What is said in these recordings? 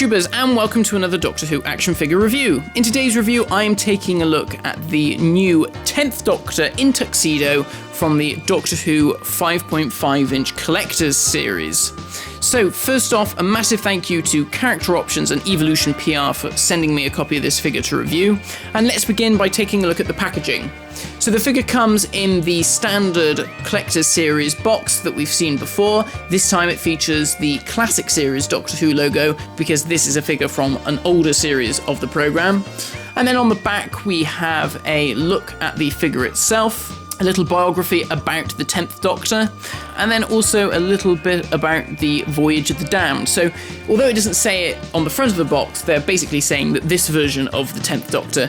YouTubers, and welcome to another Doctor Who action figure review. In today's review, I am taking a look at the new 10th Doctor in Tuxedo from the Doctor Who 5.5-inch Collector's series. So first off, a massive thank you to Character Options and Evolution PR for sending me a copy of this figure to review, and let's begin by taking a look at the packaging. So the figure comes in the standard Collector's Series box that we've seen before. This time it features the Classic Series Doctor Who logo, because this is a figure from an older series of the programme. And then on the back we have a look at the figure itself, a little biography about the 10th Doctor, and then also a little bit about the Voyage of the Damned. So although it doesn't say it on the front of the box, they're basically saying that this version of the 10th Doctor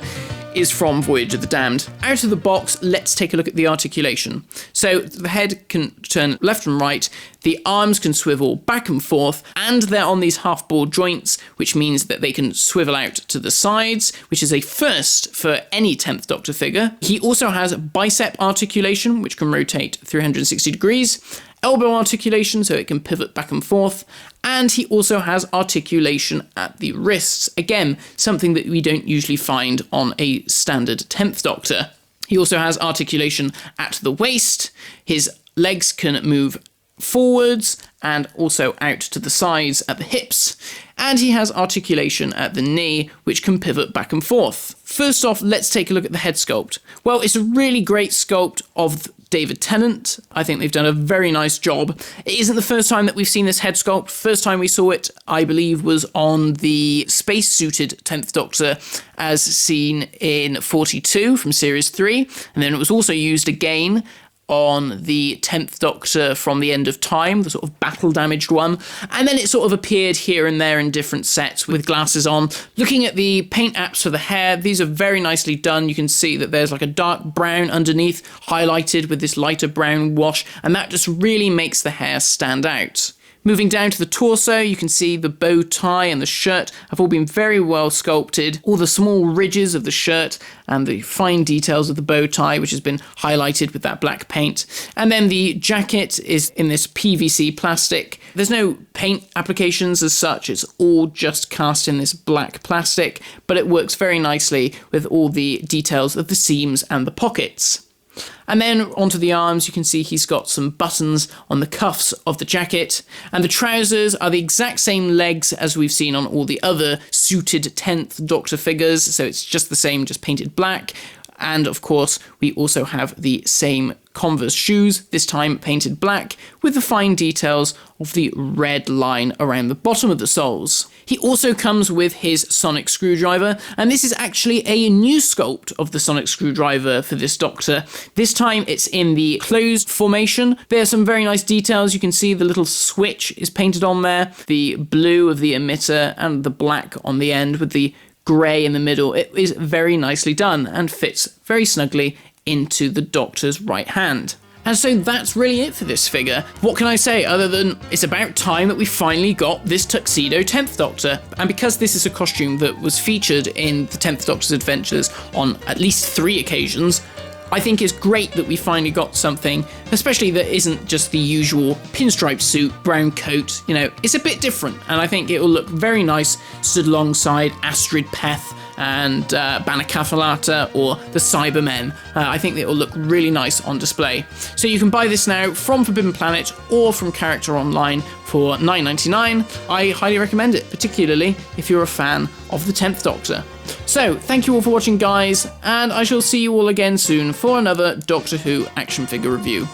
is from Voyage of the Damned. Out of the box, let's take a look at the articulation. So the head can turn left and right, the arms can swivel back and forth, and they're on these half-ball joints, which means that they can swivel out to the sides, which is a first for any 10th Doctor figure. He also has bicep articulation, which can rotate 360 degrees, elbow articulation, so it can pivot back and forth, and he also has articulation at the wrists. Again, something that we don't usually find on a standard 10th Doctor. He also has articulation at the waist. His legs can move forwards and also out to the sides at the hips, and he has articulation at the knee, which can pivot back and forth. First off, let's take a look at the head sculpt. Well, it's a really great sculpt of David Tennant. I think they've done a very nice job. It isn't the first time that we've seen this head sculpt. First time we saw it, I believe, was on the space-suited 10th Doctor, as seen in 42 from Series 3, and then it was also used again on the 10th Doctor from the End of Time, the sort of battle-damaged one, and then it sort of appeared here and there in different sets with glasses on. Looking at the paint apps for the hair, these are very nicely done. You can see that there's like a dark brown underneath, highlighted with this lighter brown wash, and that just really makes the hair stand out. Moving down to the torso, you can see the bow tie and the shirt have all been very well sculpted. All the small ridges of the shirt and the fine details of the bow tie, which has been highlighted with that black paint. And then the jacket is in this PVC plastic. There's no paint applications as such, it's all just cast in this black plastic, but it works very nicely with all the details of the seams and the pockets. And then onto the arms, you can see he's got some buttons on the cuffs of the jacket, and the trousers are the exact same legs as we've seen on all the other suited 10th Doctor figures, so it's just the same, just painted black. And of course, we also have the same Converse shoes, this time painted black, with the fine details of the red line around the bottom of the soles. He also comes with his sonic screwdriver, and this is actually a new sculpt of the sonic screwdriver for this Doctor. This time it's in the closed formation. There are some very nice details. You can see the little switch is painted on there, the blue of the emitter and the black on the end with the grey in the middle. It is very nicely done and fits very snugly into the Doctor's right hand. And so that's really it for this figure. What can I say other than it's about time that we finally got this Tuxedo 10th Doctor? And because this is a costume that was featured in the 10th Doctor's adventures on at least 3 occasions, I think it's great that we finally got something, especially that isn't just the usual pinstripe suit, brown coat. You know, it's a bit different, and I think it will look very nice stood alongside Astrid Peth and Bana Kafalata or the Cybermen. I think it will look really nice on display. So you can buy this now from Forbidden Planet or from Character Online for $9.99. I highly recommend it, particularly if you're a fan of the 10th Doctor. So, thank you all for watching, guys, and I shall see you all again soon for another Doctor Who action figure review.